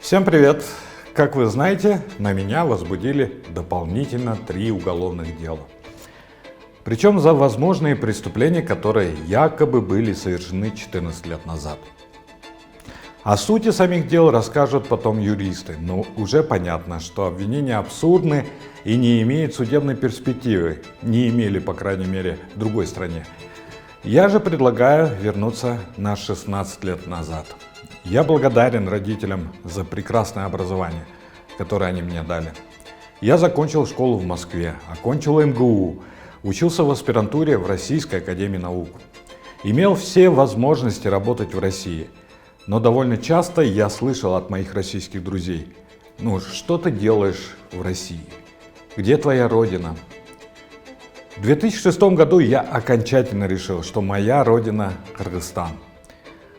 Всем привет! Как вы знаете, на меня возбудили дополнительно 3 уголовных дела. Причем за возможные преступления, которые якобы были совершены 14 лет назад. О сути самих дел расскажут потом юристы, но уже понятно, что обвинения абсурдны и не имеют судебной перспективы, не имели, по крайней мере, в другой стране. Я же предлагаю вернуться на 16 лет назад. Я благодарен родителям за прекрасное образование, которое они мне дали. Я закончил школу в Москве, окончил МГУ, учился в аспирантуре в Российской академии наук. Имел все возможности работать в России, но довольно часто я слышал от моих российских друзей: ну что ты делаешь в России? Где твоя родина? В 2006 году я окончательно решил, что моя родина Кыргызстан.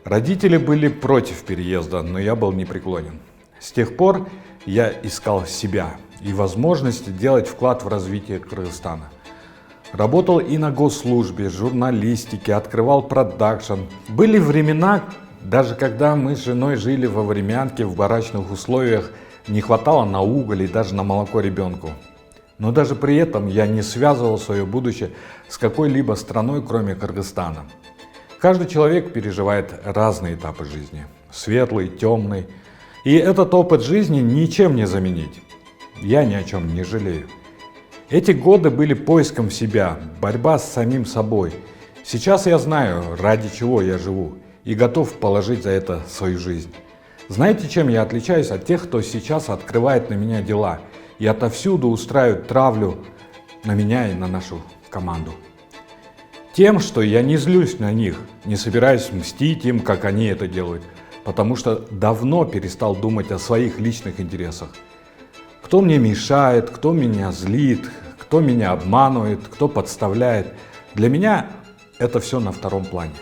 Родители были против переезда, но я был непреклонен. С тех пор я искал себя и возможности делать вклад в развитие Кыргызстана. Работал и на госслужбе, журналистике, открывал продакшн. Были времена, даже когда мы с женой жили во времянке в барачных условиях, не хватало на уголь и даже на молоко ребенку. Но даже при этом я не связывал свое будущее с какой-либо страной, кроме Кыргызстана. Каждый человек переживает разные этапы жизни, светлый, темный, и этот опыт жизни ничем не заменить. Я ни о чем не жалею. Эти годы были поиском себя, борьба с самим собой. Сейчас я знаю, ради чего я живу, и готов положить за это свою жизнь. Знаете, чем я отличаюсь от тех, кто сейчас открывает на меня дела и отовсюду устраивает травлю на меня и на нашу команду? Тем, что я не злюсь на них, не собираюсь мстить им, как они это делают, потому что давно перестал думать о своих личных интересах. Кто мне мешает, кто меня злит, кто меня обманывает, кто подставляет. Для меня это все на втором плане.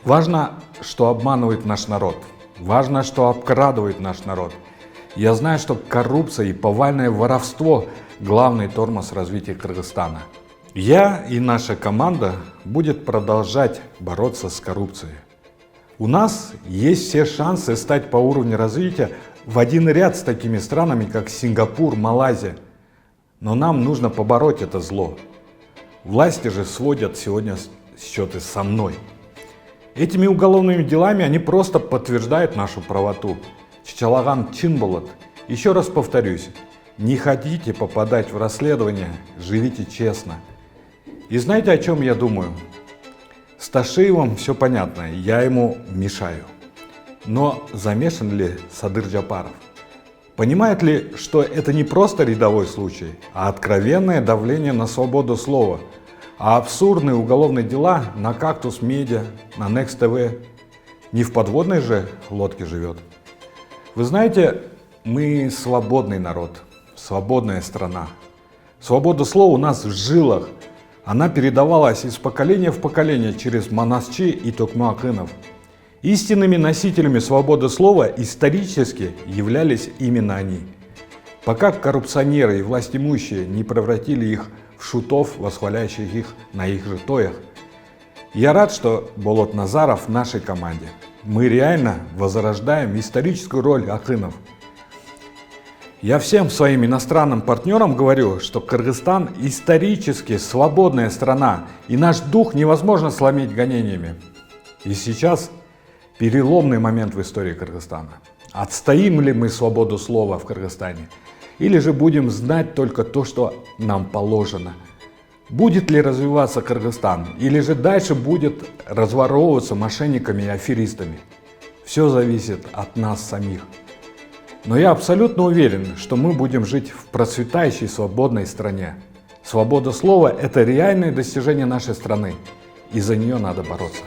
Важно, что обманывает наш народ. Важно, что обкрадывает наш народ. Я знаю, что коррупция и повальное воровство – главный тормоз развития Кыргызстана. Я и наша команда будет продолжать бороться с коррупцией. У нас есть все шансы стать по уровню развития в один ряд с такими странами, как Сингапур, Малайзия. Но нам нужно побороть это зло. Власти же сводят сегодня счеты со мной. Этими уголовными делами они просто подтверждают нашу правоту. Чачалаган чин болот. Еще раз повторюсь, не хотите попадать в расследование, живите честно. И знаете, о чем я думаю? С Ташиевым все понятно, я ему мешаю. Но замешан ли Садыр Джапаров? Понимает ли, что это не просто рядовой случай, а откровенное давление на свободу слова, а абсурдные уголовные дела на Кактус Медиа, на Next TV? Не в подводной же лодке живет. Вы знаете, мы свободный народ, свободная страна. Свобода слова у нас в жилах. Она передавалась из поколения в поколение через Манасчи и Токмо Акынов. Истинными носителями свободы слова исторически являлись именно они. Пока коррупционеры и властимущие не превратили их в шутов, восхваляющих их на их же тоях. Я рад, что Болот Назаров в нашей команде. Мы реально возрождаем историческую роль Акынов. Я всем своим иностранным партнерам говорю, что Кыргызстан исторически свободная страна, и наш дух невозможно сломить гонениями. И сейчас переломный момент в истории Кыргызстана. Отстоим ли мы свободу слова в Кыргызстане? Или же будем знать только то, что нам положено? Будет ли развиваться Кыргызстан? Или же дальше будет разворовываться мошенниками и аферистами? Все зависит от нас самих. Но я абсолютно уверен, что мы будем жить в процветающей свободной стране. Свобода слова – это реальное достижение нашей страны, и за нее надо бороться.